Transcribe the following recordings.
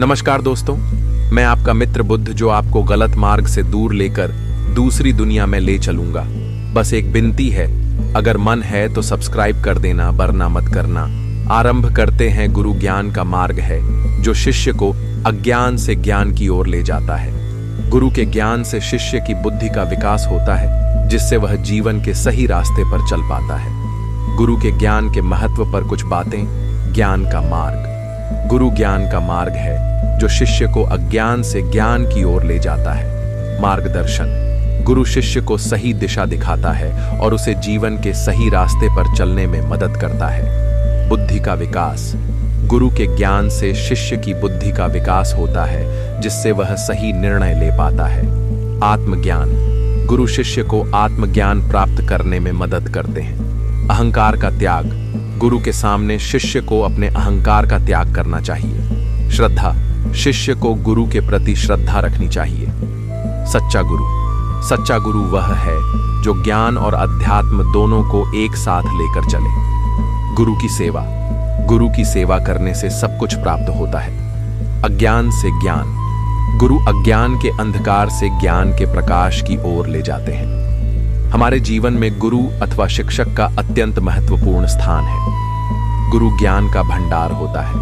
नमस्कार दोस्तों, मैं आपका मित्र बुद्ध जो आपको गलत मार्ग से दूर लेकर दूसरी दुनिया में ले चलूंगा। बस एक विनती है, अगर मन है तो सब्सक्राइब कर देना, वरना मत करना। आरंभ करते हैं। गुरु ज्ञान का मार्ग है जो शिष्य को अज्ञान से ज्ञान की ओर ले जाता है। गुरु के ज्ञान से शिष्य की बुद्धि का विकास होता है, जिससे वह जीवन के सही रास्ते पर चल पाता है। गुरु के ज्ञान के महत्व पर कुछ बातें। ज्ञान का मार्ग। गुरु ज्ञान का मार्ग है जो शिष्य को अज्ञान से ज्ञान की ओर ले जाता है। मार्गदर्शन। गुरु शिष्य को सही दिशा दिखाता है और उसे जीवन के सही रास्ते पर चलने में मदद करता है। बुद्धि का विकास। गुरु के ज्ञान से शिष्य की बुद्धि का विकास होता है, जिससे वह सही निर्णय ले पाता है। आत्मज्ञान। गुरु शिष्य को आत्मज्ञान प्राप्त करने में मदद करते हैं। अहंकार का त्याग। गुरु के सामने शिष्य को अपने अहंकार का त्याग करना चाहिए। श्रद्धा। शिष्य को गुरु के प्रति श्रद्धा रखनी चाहिए। सच्चा गुरु। सच्चा गुरु वह है जो ज्ञान और अध्यात्म दोनों को एक साथ लेकर चले। गुरु की सेवा। गुरु की सेवा करने से सब कुछ प्राप्त होता है। अज्ञान से ज्ञान। गुरु अज्ञान के अंधकार से ज्ञान के प्रकाश की ओर ले जाते हैं। हमारे जीवन में गुरु अथवा शिक्षक का अत्यंत महत्वपूर्ण स्थान है। गुरु ज्ञान का भंडार होता है।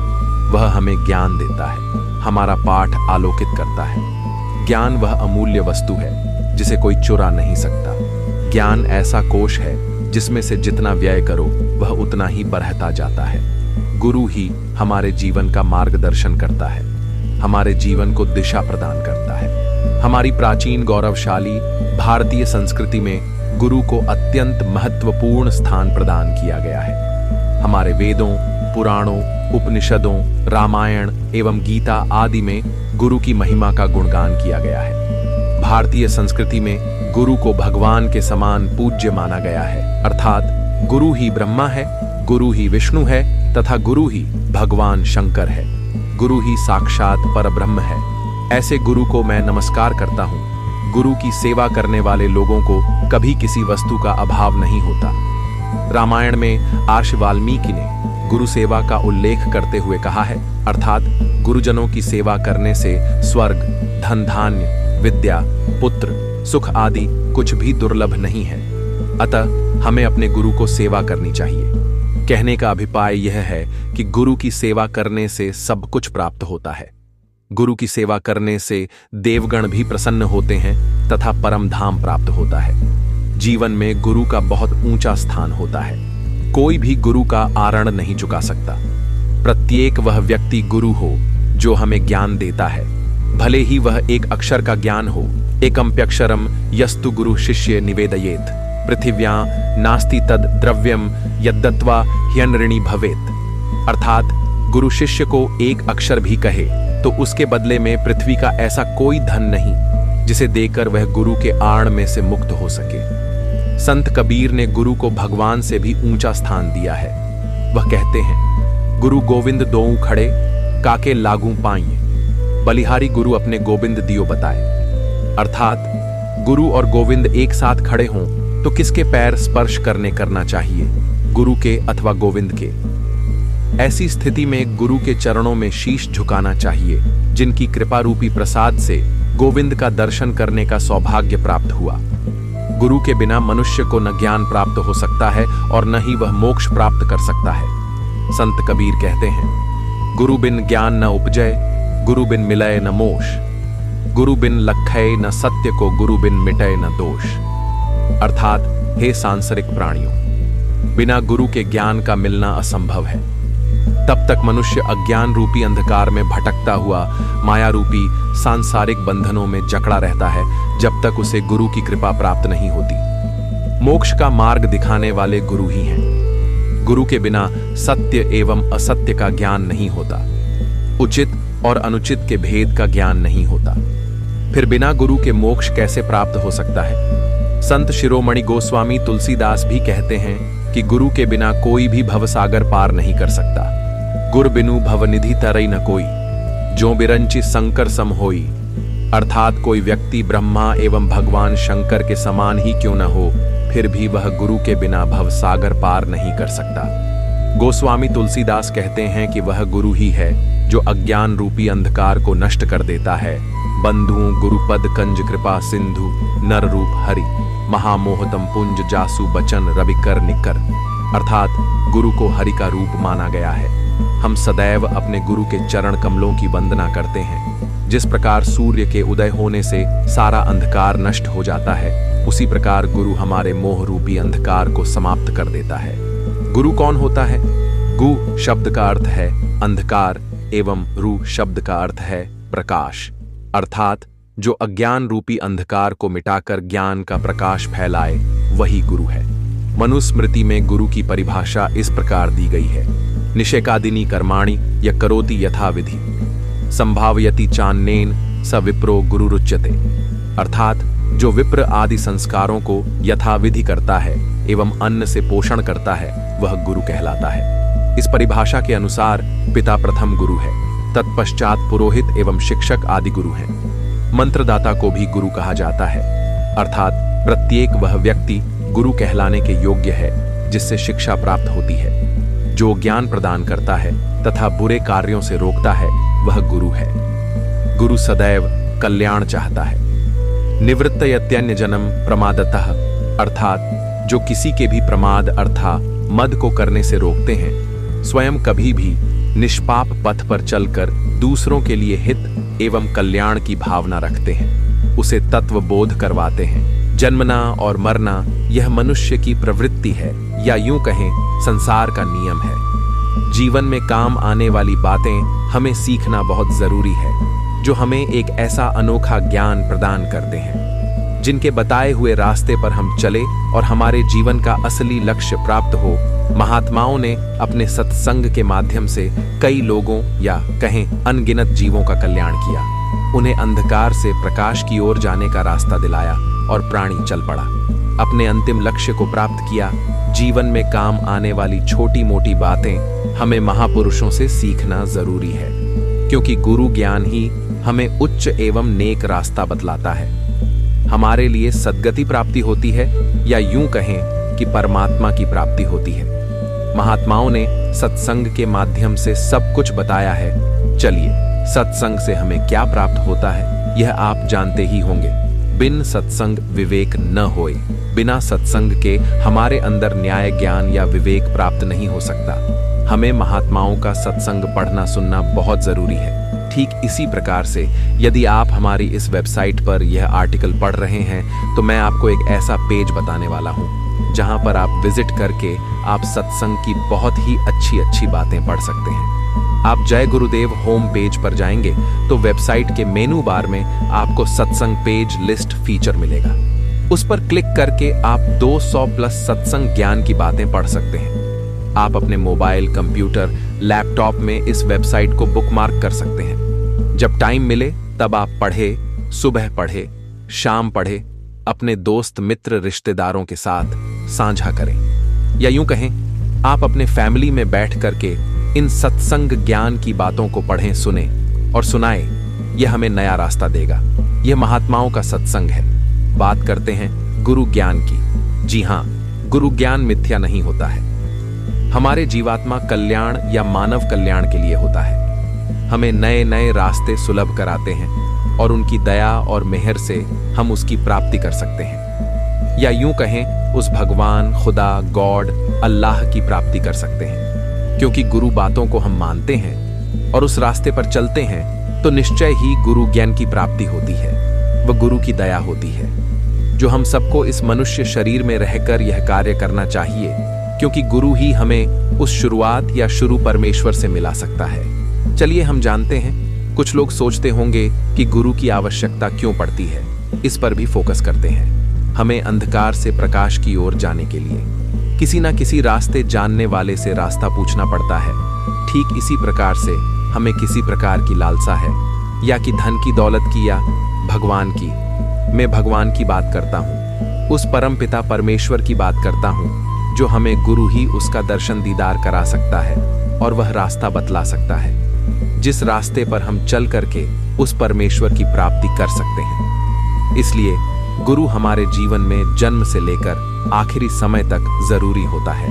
वह हमें ज्ञान देता है, हमारा पाठ आलोकित करता है। ज्ञान वह अमूल्य वस्तु है जिसे कोई चुरा नहीं सकता। ज्ञान ऐसा कोष है जिसमें से जितना व्यय करो वह उतना ही बढ़ता जाता है। गुरु ही हमारे जीवन का मार्गदर्शन करता है, हमारे जीवन को दिशा प्रदान करता है। हमारी प्राचीन गौरवशाली भारतीय संस्कृति में गुरु को अत्यंत महत्वपूर्ण स्थान प्रदान किया गया है। हमारे वेदों, पुराणों, उपनिषदों, रामायण एवं गीता आदि में गुरु की महिमा का गुणगान किया गया है। भारतीय संस्कृति में गुरु को भगवान के समान पूज्य माना गया है, अर्थात गुरु ही ब्रह्मा है, गुरु ही विष्णु है तथा गुरु ही भगवान शंकर है। गुरु ही साक्षात परब्रह्म है। ऐसे गुरु को मैं नमस्कार करता हूँ। गुरु की सेवा करने वाले लोगों को कभी किसी वस्तु का अभाव नहीं होता। रामायण में आर्ष वाल्मीकि ने गुरु सेवा का उल्लेख करते हुए कहा है, अर्थात गुरुजनों की सेवा करने से स्वर्ग, धन धान्य, विद्या, पुत्र, सुख आदि कुछ भी दुर्लभ नहीं है। अतः हमें अपने गुरु को सेवा करनी चाहिए। कहने का अभिप्राय यह है कि गुरु की सेवा करने से सब कुछ प्राप्त होता है। गुरु की सेवा करने से देवगण भी प्रसन्न होते हैं तथा परम धाम प्राप्त होता है। जीवन में गुरु का बहुत ऊंचा स्थान होता है। कोई भी गुरु का आरण नहीं चुका सकता। प्रत्येक वह व्यक्ति गुरु हो जो हमें ज्ञान देता है, भले ही वह एक अक्षर का ज्ञान हो। एकम्प्यक्षरम यस्तु गुरु शिष्य निवेदयेत पृथिव्यां नास्ति तद द्रव्यम यद्दत्वा ह्यनृणी भवेत। अर्थात गुरु शिष्य को एक अक्षर भी कहे तो उसके बदले में पृथ्वी का ऐसा कोई धन नहीं जिसे देकर वह गुरु के आड़ में से मुक्त हो सके। संत कबीर ने गुरु को भगवान से भी ऊंचा स्थान दिया है। वह कहते हैं, गुरु गोविंद दोऊ खड़े काके लागू पाइए, बलिहारी गुरु अपने गोविंद दियो बताए। अर्थात गुरु और गोविंद एक साथ खड़े हों तो किसके पैर स्पर्श करना चाहिए, गुरु के अथवा गोविंद के। ऐसी स्थिति में गुरु के चरणों में शीश झुकाना चाहिए, जिनकी कृपा रूपी प्रसाद से गोविंद का दर्शन करने का सौभाग्य प्राप्त हुआ। गुरु के बिना मनुष्य को न ज्ञान प्राप्त हो सकता है और न ही वह मोक्ष प्राप्त कर सकता है। संत कबीर कहते हैं, गुरु बिन ज्ञान न उपजय, गुरु बिन मिलय न मोश, गुरु बिन लखय न सत्य को, गुरु बिन मिटय न दोष। अर्थात हे सांसारिक प्राणियों, बिना गुरु के ज्ञान का मिलना असंभव है। तब तक मनुष्य अज्ञान रूपी अंधकार में भटकता हुआ माया रूपी सांसारिक बंधनों में जकड़ा रहता है, जब तक उसे गुरु की कृपा प्राप्त नहीं होती। मोक्ष का मार्ग दिखाने वाले गुरु ही हैं। गुरु के बिना सत्य एवं असत्य का ज्ञान नहीं होता, उचित और अनुचित के भेद का ज्ञान नहीं होता। फिर बिना गुरु के मोक्ष कैसे प्राप्त हो सकता है? संत शिरोमणि गोस्वामी तुलसीदास भी कहते हैं कि गुरु के बिना कोई भी भवसागर पार नहीं कर सकता। गुर बिनु भवनिधि तरई न कोई, जो बिरंचि शंकर सम होई। अर्थात कोई व्यक्ति ब्रह्मा एवं भगवान शंकर के समान ही क्यों न हो, फिर भी वह गुरु के बिना भवसागर पार नहीं कर सकता। गोस्वामी तुलसीदास कहते हैं कि वह गुरु ही है जो अज्ञान रूपी अंधकार को नष्ट कर देता है। बंधु गुरुपद कंज कृपा सिंधु नर रूप हरि महामोहतम पुंज जासु बचन रविकर निकर। अर्थात गुरु को हरि का रूप माना गया है। हम सदैव अपने गुरु के चरण कमलों की वंदना करते हैं। जिस प्रकार सूर्य के उदय होने से सारा अंधकार नष्ट हो जाता है, उसी प्रकार गुरु हमारे मोह रूपी अंधकार को समाप्त कर देता है। गुरु कौन होता है? गु शब्द का अर्थ है अंधकार एवं रु शब्द का अर्थ है प्रकाश। अर्थात जो अज्ञान रूपी अंधकार को मिटाकर ज्ञान का प्रकाश फैलाए, वही गुरु है। मनुस्मृति में गुरु की परिभाषा इस प्रकार दी गई है। निषेकादिनी कर्माणि य करोति यथा विधि संभावयति चान्नेन स विप्रो गुरुरुच्यते। अर्थात जो विप्र आदि संस्कारों को यथाविधि करता है एवं अन्न से पोषण करता है, वह गुरु कहलाता है। इस परिभाषा के अनुसार पिता प्रथम गुरु है, तत्पश्चात पुरोहित एवं शिक्षक आदि गुरु हैं। मंत्रदाता को भी गुरु कहा जाता है। अर्थात प्रत्येक वह व्यक्ति गुरु कहलाने के योग्य है जिससे शिक्षा प्राप्त होती है। जो ज्ञान प्रदान करता है तथा बुरे कार्यों से रोकता है, वह गुरु है। गुरु सदैव कल्याण चाहता है। निवृत्तयत्यन्य जन्म प्रमादतः। अर्थात जो किसी के भी प्रमाद अर्थात मद को करने से रोकते हैं, स्वयं कभी भी निष्पाप पथ पर चलकर दूसरों के लिए हित एवं कल्याण की भावना रखते हैं, उसे तत्व बोध करवाते हैं। जन्मना और मरना यह मनुष्य की प्रवृत्ति है, या यूं कहें संसार का नियम है। जीवन में काम आने वाली बातें हमें सीखना बहुत जरूरी है, जो हमें एक ऐसा अनोखा ज्ञान प्रदान करते हैं। जिनके बताए हुए रास्ते पर हम चले और हमारे जीवन का असली लक्ष्य प्राप्त हो। महात्माओं ने अपने सत्संग के माध्यम से कई लोगों या कहें अनगिनत जीवों का कल्याण किया। उन्हें अंधकार से प्रकाश की ओर जाने का रास्ता दिलाया और प्राणी चल पड़ा, अपने अंतिम लक्ष्य को प्राप्त किया। जीवन में काम आने वाली छोटी मोटी बातें हमें महापुरुषों से सीखना जरूरी है, क्योंकि गुरु ज्ञान ही हमें उच्च एवं नेक रास्ता बतलाता है। हमारे लिए सद्गति प्राप्ति होती है, या यूं कहें कि परमात्मा की प्राप्ति होती है। महात्माओं ने सत्संग के माध्यम से सब कुछ बताया है। चलिए, सत्संग से हमें क्या प्राप्त होता है, यह आप जानते ही होंगे। बिन सत्संग विवेक न होए। बिना सत्संग के हमारे अंदर न्याय ज्ञान या विवेक प्राप्त नहीं हो सकता। हमें महात्माओं का सत्संग पढ़ना सुनना बहुत जरूरी है। ठीक इसी प्रकार से यदि आप हमारी इस वेबसाइट पर यह आर्टिकल पढ़ रहे हैं, तो मैं आपको एक ऐसा पेज बताने वाला हूं जहां पर आप विजिट करके आप सत्संग की बहुत ही अच्छी बातें पढ़ सकते हैं। आप जय गुरुदेव होम पेज पर जाएंगे तो वेबसाइट के मेनू बार में आपको सत्संग पेज लिस्ट फीचर मिलेगा। उस पर क्लिक करके आप 200 प्लस सत्संग ज्ञान की बातें पढ़ सकते हैं। आप अपने मोबाइल, कंप्यूटर, लैपटॉप में इस वेबसाइट को बुकमार्क कर सकते हैं। जब टाइम मिले तब आप पढ़े, सुबह पढ़े, शाम पढ़े, अपने दोस्त मित्र रिश्तेदारों के साथ साझा करें, या यूं कहें आप अपने फैमिली में बैठ करके इन सत्संग ज्ञान की बातों को पढ़ें, सुने और सुनाएं। यह हमें नया रास्ता देगा। यह महात्माओं का सत्संग है। बात करते हैं गुरु ज्ञान की। जी हां, गुरु ज्ञान मिथ्या नहीं होता है। हमारे जीवात्मा कल्याण या मानव कल्याण के लिए होता है। हमें नए नए रास्ते सुलभ कराते हैं और उनकी दया और मेहर से हम उसकी प्राप्ति कर सकते हैं, या यूं कहें उस भगवान, खुदा, गॉड, अल्लाह की प्राप्ति कर सकते हैं। क्योंकि गुरु बातों को हम मानते हैं और उस रास्ते पर चलते हैं, तो निश्चय ही गुरु ज्ञान की प्राप्ति होती है। वह गुरु की दया होती है, जो हम सबको इस मनुष्य शरीर में रहकर यह कार्य करना चाहिए, क्योंकि गुरु ही हमें उस शुरुआत या शुरू परमेश्वर से मिला सकता है। चलिए हम जानते हैं। कुछ लोग सोचते होंगे कि गुरु की आवश्यकता क्यों पड़ती है। इस पर भी फोकस करते हैं। हमें अंधकार से प्रकाश की ओर जाने के लिए किसी ना किसी रास्ते जानने वाले से रास्ता पूछना पड़ता है। ठीक इसी प्रकार से हमें किसी प्रकार की लालसा है, या कि धन की, दौलत की, या भगवान की। मैं भगवान की बात करता हूँ, उस परम पिता परमेश्वर की बात करता हूँ, जो हमें गुरु ही उसका दर्शन दीदार करा सकता है और वह रास्ता बतला सकता है, जिस रास्ते पर हम चल करके उस परमेश्वर की प्राप्ति कर सकते हैं। इसलिए गुरु हमारे जीवन में जन्म से लेकर आखिरी समय तक जरूरी होता है।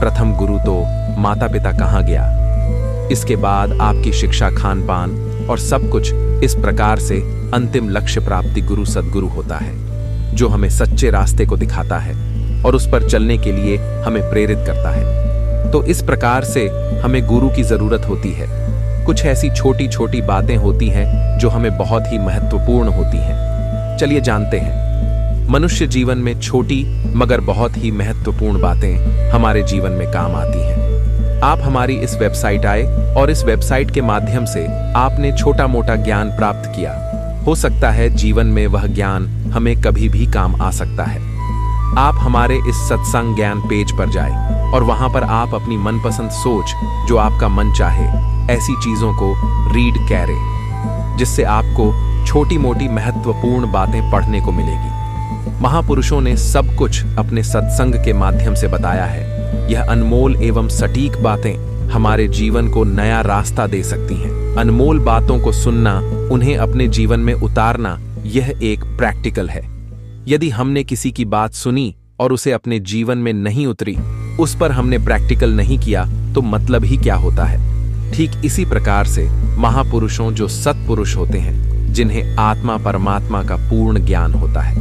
प्रथम गुरु तो माता पिता कहाँ गया, इसके बाद आपकी शिक्षा, खान पान और सब कुछ इस प्रकार से अंतिम लक्ष्य प्राप्ति गुरु सद्गुरु होता है, जो हमें सच्चे रास्ते को दिखाता है और उस पर चलने के लिए हमें प्रेरित करता है। तो इस प्रकार से हमें गुरु की जरूरत होती है। कुछ ऐसी छोटी छोटी बातें होती हैं जो हमें बहुत ही महत्वपूर्ण होती हैं। चलिए जानते हैं। मनुष्य जीवन में छोटी मगर बहुत ही महत्वपूर्ण बातें हमारे जीवन में काम आती हैं। आप हमारी इस वेबसाइट आए और इस वेबसाइट के माध्यम से आपने छोटा मोटा ज्ञान प्राप्त किया। हो सकता है जीवन में वह ज्ञान हमें कभी भी काम आ सकता है। आप हमारे इस सत्संग ज्ञान पेज पर जाए और वहां पर आप अपनी मनपसंद सोच, जो आपका मन चाहे, ऐसी चीजों को रीड करें, जिससे आपको छोटी मोटी महत्वपूर्ण बातें पढ़ने को मिलेगी। महापुरुषों ने सब कुछ अपने सत्संग के माध्यम से बताया है। यह अनमोल एवं सटीक बातें हमारे जीवन को नया रास्ता दे सकती हैं। अनमोल बातों को सुनना, उन्हें अपने जीवन में उतारना, यह एक प्रैक्टिकल है। यदि हमने किसी की बात सुनी और उसे अपने जीवन में नहीं उतरी, उस पर हमने प्रैक्टिकल नहीं किया, तो मतलब ही क्या होता है। ठीक इसी प्रकार से महापुरुषों, जो सत्पुरुष होते हैं, जिन्हें आत्मा परमात्मा का पूर्ण ज्ञान होता है,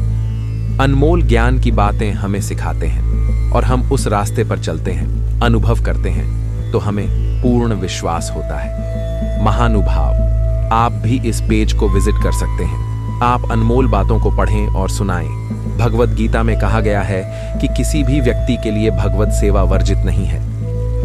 अनमोल ज्ञान की बातें हमें सिखाते हैं और हम उस रास्ते पर चलते हैं, अनुभव करते हैं, तो हमें पूर्ण विश्वास होता है। महानुभाव, आप भी इस पेज को विजिट कर सकते हैं। आप अनमोल बातों को पढ़ें और सुनाएं। भगवत गीता में कहा गया है कि किसी भी व्यक्ति के लिए भगवत सेवा वर्जित नहीं है।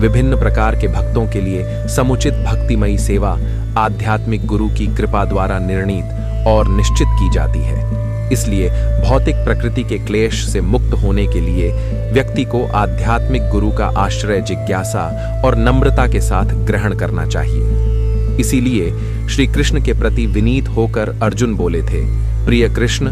विभिन्न प्रकार के भक्तों के लिए समुचित भक्तिमयी सेवा आध्यात्मिक गुरु की कृपा द्वारा निर्णीत और निश्चित की जाती है। इसलिए भौतिक प्रकृति के क्लेश से मुक्त होने के लिए व्यक्ति को आध्यात्मिक गुरु का आश्रय जिज्ञासा और नम्रता के साथ ग्रहण करना चाहिए। इसीलिए श्री कृष्ण के प्रति विनीत होकर अर्जुन बोले थे, प्रिय कृष्ण,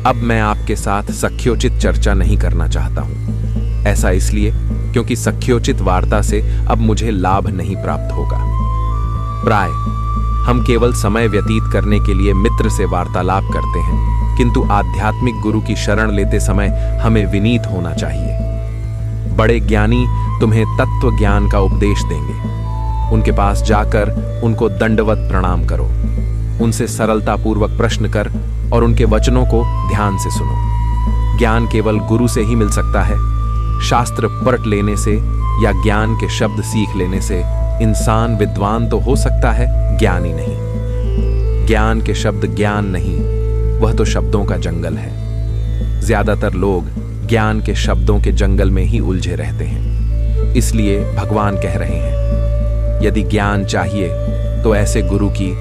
अब मैं आपके साथ सख्योचित चर्चा नहीं करना चाहता हूं। ऐसा इसलिए क्योंकि सख्योचित वार्ता से अब मुझे लाभ नहीं प्राप्त होगा। प्राय हम केवल समय व्यतीत करने के लिए मित्र से वार्तालाप करते हैं, किंतु आध्यात्मिक गुरु की शरण लेते समय हमें विनीत होना चाहिए। बड़े ज्ञानी तुम्हें तत्व ज्ञान का उपदेश देंगे। उनके पास जाकर उनको दंडवत प्रणाम करो, उनसे सरलता पूर्वक प्रश्न कर और उनके वचनों को ध्यान से सुनो। ज्ञान केवल गुरु से ही मिल सकता है। शास्त्र पढ़ लेने से या ज्ञान के शब्द सीख लेने से इंसान विद्वान तो हो सकता है, ज्ञानी नहीं। ज्ञान के शब्द ज्ञान नहीं, वह तो शब्दों का जंगल है। ज्यादातर लोग ज्ञान के शब्दों के जंगल में ही उलझे रहते हैं। इसलिए भगवान कह रहे हैं, यदि ज्ञान चाहिए तो ऐसे गुरु की